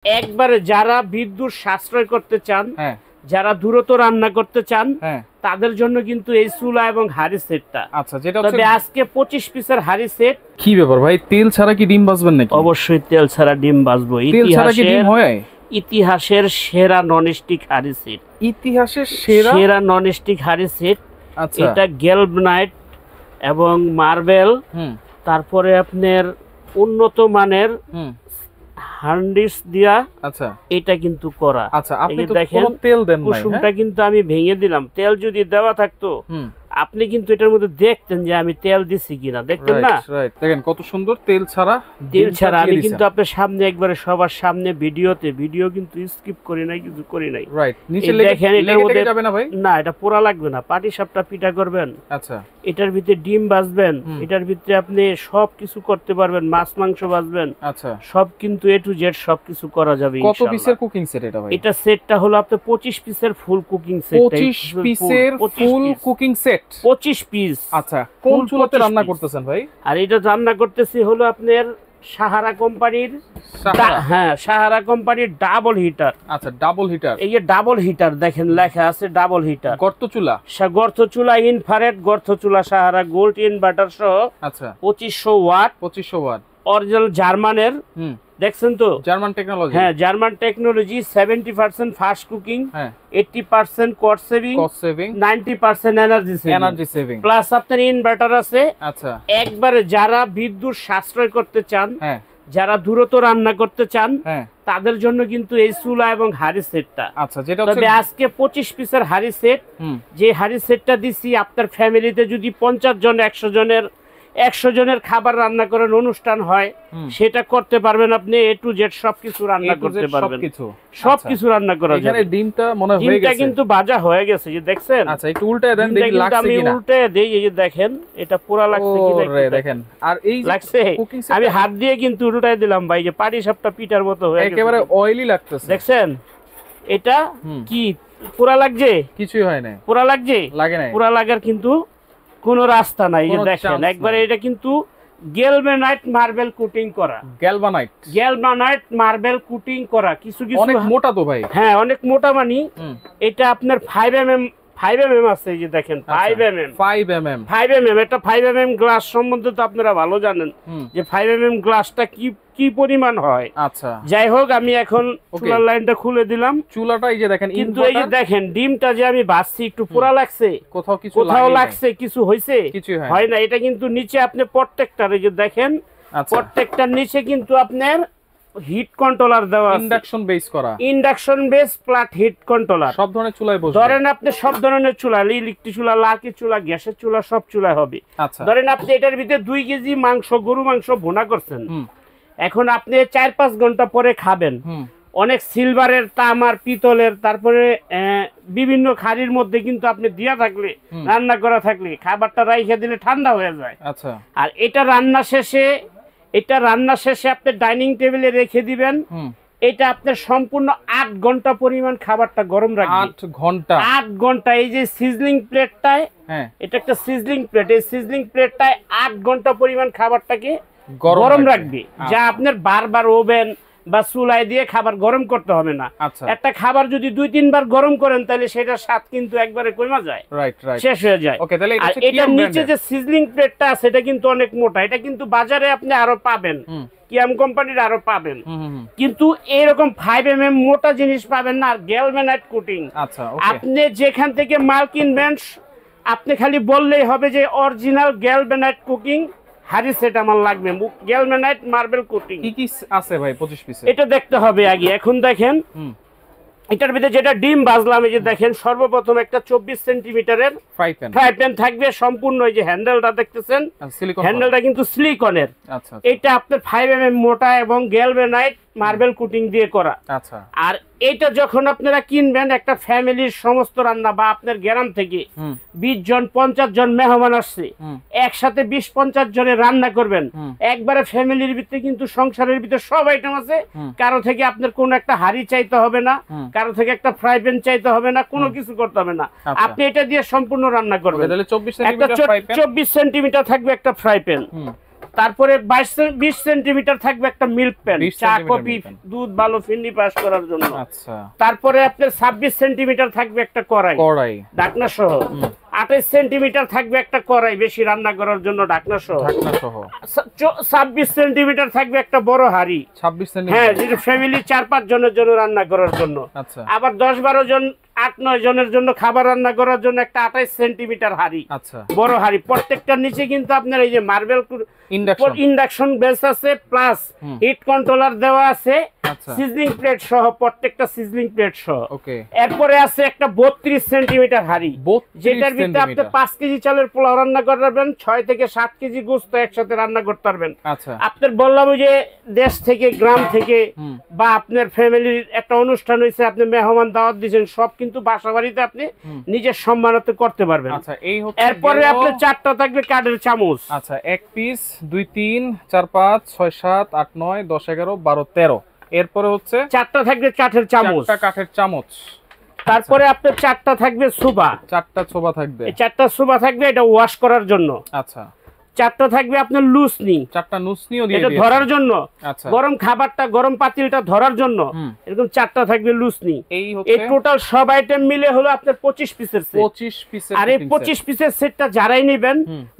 একবারে যারা বিদ্যুৎ সাশ্রয় করতে চান, যারা দ্রুত রান্না করতে চান, তাদের জন্য কিন্তু এই চুলা এবং হাড়ি সেটটা। আচ্ছা, যেটা তবে আজকে 25 পিসের হাড়ি সেট। কি ব্যাপার ভাই, তেল ছাড়া কি ডিম ভাজবেন নাকি? অবশ্যই তেল ছাড়া ডিম ভাজবো। তেল ছাড়া কি ডিম হয়? ইতিহাসের সেরা ননস্টিক হাড়ি সেট। ইতিহাসের সেরা ননস্টিক হাড়ি সেট। আচ্ছা, এটা গ্যালভানাইট এবং মার্বেল, তারপরে আপনার উন্নত মানের হান্ডিস দিয়া আচ্ছা এটা কিন্তু করা। আচ্ছা, আপনি তো কোনো তেল দেন নাই, কুসুমটা কিন্তু আমি ভেঙে দিলাম। তেল যদি দেওয়া থাকতো আপনি কিন্তু এটার মধ্যে দেখতেন যে আমি তেল দিছি কিনা, দেখতেন না? দেখেন কত সুন্দর তেল ছাড়া। আমি কিন্তু আপনার সামনে একবারে সবার সামনে ভিডিও কিন্তু স্কিপ করি নাই, কিছু করি নাই। রাইট, নিচে দেখেন এটার মধ্যে যাবে না ভাই? না, এটা পোড়া লাগবে না। পাটি সাপটা পিঠা করবেন, আচ্ছা, এটার ভিতরে ডিম ভাজবেন, এটার ভিতরে আপনি সব কিছু করতে পারবেন, মাছ মাংস ভাজবেন, আচ্ছা, সব কিন্তু A to Z সবকিছু করা যাবে ইনশাআল্লাহ। কত পিসের কুকিং সেট এটা ভাই? এটা সেটটা হলো আপনার 25 পিসের ফুল কুকিং সেট। 25 পিসের ফুল কুকিং সেট, 25 পিস। আচ্ছা, কোন চুলাতে রান্না করতেছেন ভাই? আর এটা রান্না করতেছি হলো আপনার সাহারা কোম্পানির, সাহারা কোম্পানির ডাবল হিটার। আচ্ছা, ডাবল হিটার। এই যে ডাবল হিটার দেখেন লেখা আছে ডাবল হিটার। গর্ত চুলা, ইনফ্রারেড গর্ত চুলা, সাহারা গোল্ড ইনভার্টার সহ। আচ্ছা, 2500 ওয়াট। অরিজিনাল জার্মানের, দেখছেন তো? German technology. হ্যাঁ, German technology. 70% fast cooking, 80% cost saving, 90% energy saving. Plus আপনার ইনভার্টার আছে। আচ্ছা, একবারে যারা বিদ্যুৎ সাশ্রয় করতে চান, যারা দ্রুত রান্না করতে চান, তাদের জন্য কিন্তু এই চুলা এবং হাড়ি সেটটা। আচ্ছা, যেটা তবে আজকে 25 পিসের হাড়ি সেট। যে হাড়ি সেটটা দিছি আপনার ফ্যামিলিতে যদি 50 জন 100 জনের খাবার রান্না করেন, অনুষ্ঠান হয়, সেটা করতে পারবেন আপনি। A to Z সবকিছু রান্না করতে পারবেন, সবকিছু রান্না করা যাবে। এখানে ডিমটা মনে হয়ে গেছে, ডিমটা কিন্তু ভাজা হয়ে গেছে, যে দেখছেন? আচ্ছা, একটু উল্টায় দেন দেখি লাগছে কিনা। আমি উল্টায় দেই, এই যে দেখেন এটা পুরো লাগছে কিনা দেখেন। আর এই লাগছে, আমি হাত দিয়ে কিন্তু উল্টায় দিলাম ভাই, যে পাটি সাপটা পিঠার মতো হয়ে গেছে, একেবারে অয়েলি লাগতেছে। দেখছেন এটা কি পুরো লাগছে? কিছুই হয় না, পুরো লাগছে, লাগে না। পুরো লাগার কিন্তু কোনো রাস্তা নাই। যে দেখেন একবারে এটা কিন্তু গ্যালভানাইট মার্বেল কোটিং করা। গ্যালভানাইট মার্বেল কোটিং করা। কিছু অনেক মোটা তো ভাই। হ্যাঁ, অনেক মোটা। মানে এটা আপনার 5mm আছে, এই যে দেখেন 5mm। এটা 5mm গ্লাস সম্বন্ধে তো আপনারা ভালো জানেন যে 5mm গ্লাসটা কি পরিমাণ হয়। আচ্ছা, যাই হোক, আমি এখন চুলার লাইনটা খুলে দিলাম। চুলাটা এই যে দেখেন, কিন্তু এই যে দেখেন ডিমটা যে আমি ভাজছি একটু পোড়া লাগছে, কোথাও লাগছে, কিছু হইছে, হয় না। এটা কিন্তু নিচে আপনি প্রত্যেকটার, এই যে দেখেন প্রত্যেকটার নিচে কিন্তু আপনার হিট কন্ট্রোলার দেওয়া আছে। Induction base plus hit controller. সব ধরনের চুলায় বসবে। ধরেন আপনি সব ধরনের চুলা, ইলেকট্রিক চুলা, লাকি চুলা, গ্যাসের চুলা, সব চুলা হবে। আচ্ছা, ধরেন আপনি এটার ভিতরে 2 কেজি মাংস, গরু মাংস ভুনা করছেন, এখন আপনি 4-5 ঘন্টা পরে খাবেন। অনেক সিলভারের, তামার, পিতলের, তারপরে বিভিন্ন খাড়ির মধ্যে কিন্তু আপনি দিয়া থাকলে, রান্না করা থাকলে, খাবারটা রাইখে দিলে ঠান্ডা হয়ে যায়। আচ্ছা, আর এটা রান্না শেষে আপনি ডাইনিং টেবিলে রেখে দিবেন। এটা আপনার সম্পূর্ণ 8 ঘন্টা পরিমাণ খাবারটা গরম রাখবে। 8 ঘন্টা। এই যে সিজলিং প্লেটটায়, এটা একটা সিজলিং প্লেট, এই সিজলিং প্লেটটায় 8 ঘন্টা পরিমাণ খাবারটাকে গরম রাখবে। যা আপনার বারবার ওভেন বা চুলায় দিয়ে খাবার গরম করতে হবে না। একটা খাবার যদি 2-3 বার গরম করেন, তাহলে সেটার স্বাদ কিন্তু একবারে কমে যায়, শেষ হয়ে যায়। আর এটার নিচে যে সিজলিং প্লেটটা আছে, এটা কিন্তু অনেক মোটা। এটা কিন্তু বাজারে আপনি আরো পাবেন, কিয়াম কোম্পানির আরো পাবেন, কিন্তু এরকম 5mm মোটা জিনিস পাবেন না। আর গ্যালভানাইট কোটিং, আপনি যেখান থেকে মাল কিনবেন, আপনি খালি বললেই হবে যে অরিজিনাল গ্যালভানাইট কুকিং হাড়ি সেট আমার লাগবে, গ্যালভানাইট মার্বেল কোটিং। কি আছে ভাই 25 পিসে? এটা দেখতে হবে আগে। এখন দেখেন এটার ভিতরে যেটা ডিম ভাজলাম, এই যে দেখেন সর্বপ্রথম একটা 24 সেন্টিমিটারের ফ্রাই প্যান থাকবে সম্পূর্ণ। এই যে হ্যান্ডেলটা দেখতেছেন, হ্যান্ডেলটা কিন্তু সিলিকনের। এটা আপনার 5mm মোটা এবং গ্যালভানাইট মার্বেল কোটিং দিয়ে করা। আর এটা যখন আপনারা কিনবেন, একটা ফ্যামিলির সমস্ত রান্না, বা আপনার গ্রাম থেকে 20 জন 50 জন মেহমান আসছে, একসাথে 20-50 জনের রান্না করবেন, একবারে ফ্যামিলির ভিতরে কিন্তু সংসারের ভিতরে সব আইটেম আছে। কারো থেকে আপনার কোনো একটা হাড়ি চাইতে হবে না, কারো থেকে একটা ফ্রাই প্যান চাইতে হবে না, কোনো কিছু করতে হবে না। আপনি এটা দিয়ে সম্পূর্ণ রান্না করবেন। 24 সেন্টিমিটার থাকবে একটা ফ্রাই প্যান, তারপরে 20 সেন্টিমিটার থাকবে একটা মিল্ক প্যান, চা কফি দুধ ভালো ফিন্নি পাস করার জন্য। আচ্ছা। তারপরে আপনার 26 সেন্টিমিটার থাকবে একটা কড়াই ঢাকনা সহ। 28 সেন্টিমিটার থাকবে একটা কড়াই বেশি রান্না করার জন্য ঢাকনা সহ। 26 সেন্টিমিটার থাকবে একটা বড় হাঁড়ি। 26 সেন্টিমিটার, হ্যাঁ, যেটা ফ্যামিলি 4-5 জনের জন্য রান্না করার জন্য। আচ্ছা। আবার 10-12 জন 8-9 জনের জন্য খাবার রান্না করার জন্য একটা 28 সেন্টিমিটার হাঁড়ি, আচ্ছা, বড় হাঁড়ি। প্রত্যেকটার নিচে কিন্তু আপনার এই যে মার্বেল ইন্ডাকশন বেস আছে, প্লাস হিট কন্ট্রোলার দেওয়া আছে, সিজলিং প্লেট সহ, প্রত্যেকটা সিজলিং প্লেট সহ। ওকে। এরপরে আছে একটা 32 সেন্টিমিটার হাঁড়ি, যেটার ভিতরে আপনি 5 কেজি চালের পোলাও রান্না করবেন, 6 থেকে 7 কেজি গোশত একসাথে রান্না করতে পারবেন। আচ্ছা। আপনার বললাম যে দেশ থেকে গ্রাম থেকে বা আপনার ফ্যামিলির একটা অনুষ্ঠান হয়েছে, আপনি মেহমান দাওয়াত দিয়েছেন, সব কিন্তু বাসা বাড়িতে আপনি নিজের সম্মানার্থে করতে পারবেন। আচ্ছা। এই হচ্ছে। এরপরে আপনার 4টা থাকবে কাঠের চামচ। আচ্ছা। 1 পিস 2 3 4 5 6 7 8 9 10 11 12 13। এরপরে হচ্ছে 4টা থাকবে কাঠের চামচ, 4টা কাঠের চামচ। তারপরে আপনার 4টা থাকবে সুবা, 4টা সুবা থাকবে, এই 4টা সুবা থাকবে এটা ওয়াশ করার জন্য। আচ্ছা। 4টা থাকবে আপনার লুসনি, 4টা লুসনিও দিয়ে দিয়েছে এটা ধরার জন্য। আচ্ছা। গরম খাবারটা, গরম পাতিলটা ধরার জন্য এরকম 4টা থাকবে লুসনি। এই টোটাল সব আইটেম মিলে হলো আপনার 25 পিসের সেট। 25 পিসের। আর এই 25 পিসের সেটটা যারাই নেবেন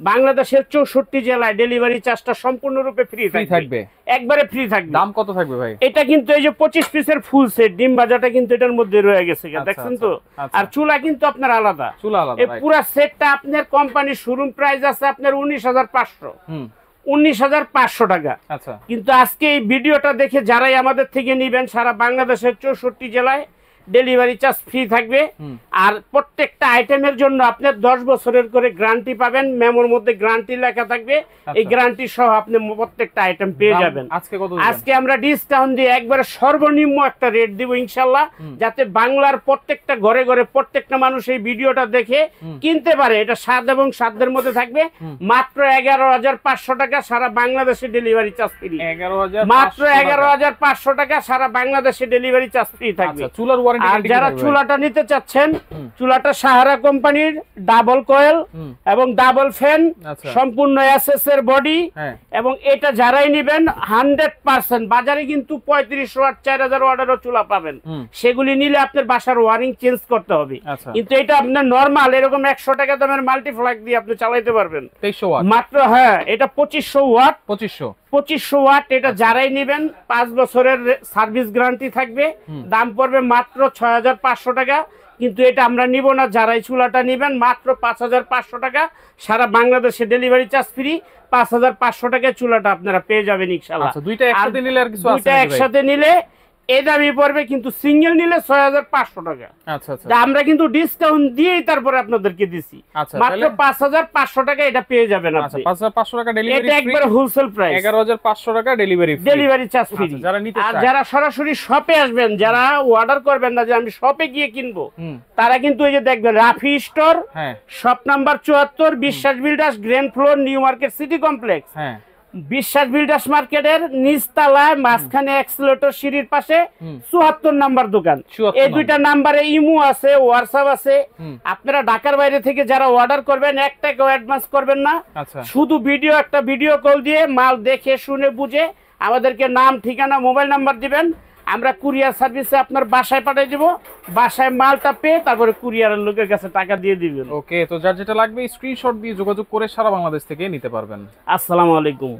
বাংলাদেশের 64 জেলায় ডেলিভারি চার্জটা সম্পূর্ণরূপে ফ্রি থাকবে, একবারে ফ্রি থাকবে। দাম কত থাকবে ভাই? এটা কিন্তু এই যে 25 পিসের ফুল সেট, ডিম ভাজাটা কিন্তু এটার মধ্যে রয়ে গেছে, দেখছেন তো। আর চুলা কিন্তু আপনার আলাদা, চুলা আলাদা। এই পুরো সেটটা আপনার কোম্পানির শোরুম প্রাইস আছে আপনার 19,500 টাকা। আচ্ছা। কিন্তু আজকে এই ভিডিওটা দেখে যারাই আমাদের থেকে নেবেন সারা বাংলাদেশের 64 জেলায় ডেলিভারি চার্জ ফ্রি থাকবে। আর প্রত্যেকটা আইটেমের জন্য আপনার 10 বছরের করে গ্যারান্টি পাবেন, মেমোর মধ্যে গ্যারান্টি লেখা থাকবে। এই গ্যারান্টি সহ আপনি প্রত্যেকটা আইটেম পেয়ে যাবেন। আজকে আমরা ডিসকাউন্ট দিয়ে একবারে সর্বনিম্ন একটা রেট দিব ইনশাআল্লাহ, যাতে বাংলার প্রত্যেকটা ঘরে ঘরে প্রত্যেকটা মানুষ এই ভিডিওটা দেখে কিনতে পারে। এটা স্বাদ এবং সাধ্যের মধ্যে থাকবে। মাত্র 11,500 টাকা, সারা বাংলাদেশে ডেলিভারি চার্জ ফ্রি। মাত্র 11,500 টাকা, সারা বাংলাদেশে ডেলিভারি চার্জ ফ্রি থাকবে। আর যারা চুলাটা নিতে চাচ্ছেন, চুলাটা সাহারা কোম্পানির ডাবল কয়েল এবং ডাবল ফ্যান, সম্পূর্ণ এসএস এর বডি। এবং এটা যারাই নেবেন 100% বাজারে কিন্তু 3500 ওয়াট 4000 ওয়াটেরও চুলা পাবেন, সেগুলি নিলে আপনার বাসার ওয়ারিং চেঞ্জ করতে হবে। কিন্তু এটা আপনার নরমাল এরকম 100 টাকা দামের মাল্টিপ্লাগ দিয়ে আপনি চালাতে পারবেন মাত্র। হ্যাঁ, এটা 2500 ওয়াট, 2500 ওয়াট। এটা যারাই নেবেন 5 বছরের সার্ভিস গ্যারান্টি থাকবে। দাম পড়বে মাত্র 6500 টাকা। কিন্তু এটা আমরা নিব না, যারাই চুলাটা নেবেন মাত্র 5500 টাকা, সারা বাংলাদেশে ডেলিভারি চার্জ ফ্রি। 5500 টাকায় চুলাটা আপনারা পেয়ে যাবেন ইনশাআল্লাহ। দুইটা একসাথে নিলে আর কিছু আছে? দুইটা একসাথে নিলে এই দামই পড়বে, কিন্তু সিঙ্গেল নিলে 6500 টাকা। আচ্ছা আচ্ছা। আমরা কিন্তু ডিসকাউন্ট দিয়েই তারপরে আপনাদেরকে দিছি। মাত্র 5500 টাকা এটা পেয়ে যাবেন আপনি। 5500 টাকা ডেলিভারি ফ্রি, এটা একবার হোলসেল প্রাইস। 11500 টাকা delivery free, delivery charge free. যারা নিতে চায়, আর যারা সরাসরি শপে আসবেন, যারা অর্ডার করবেন না যে আমি শপে গিয়ে কিনবো, তারা কিন্তু এই যে দেখবেন রাফি স্টোর, শপ নাম্বার 74, বিশ্বাস builders, grand floor, new market city complex. হ্যাঁ, বিশ্বাস বিল্ডার্স মার্কেটের নিচতলায় মাঝখানে এক্সেলেটর সিঁড়ির পাশে 74 নাম্বার দোকান। এই দুইটা নাম্বারে ইমো আছে, হোয়াটসঅ্যাপ আছে। আপনারা ঢাকার বাইরে থেকে যারা অর্ডার করবেন 1 টাকাও অ্যাডভান্স করবেন না, শুধু একটা ভিডিও কল দিয়ে মাল দেখে শুনে বুঝে আমাদেরকে নাম, ঠিকানা, মোবাইল নাম্বার দিবেন। আমরা কুরিয়ার সার্ভিসে আপনার বাসায় পাঠিয়ে দিব। বাসায় মালটা পেয়ে তারপরে কুরিয়ারের লোকের কাছে টাকা দিয়ে দিবেন। ওকে, তো যার যেটা লাগবে স্ক্রিনশট দিয়ে যোগাযোগ করে সারা বাংলাদেশ থেকে নিতে পারবেন। আসসালামু আলাইকুম।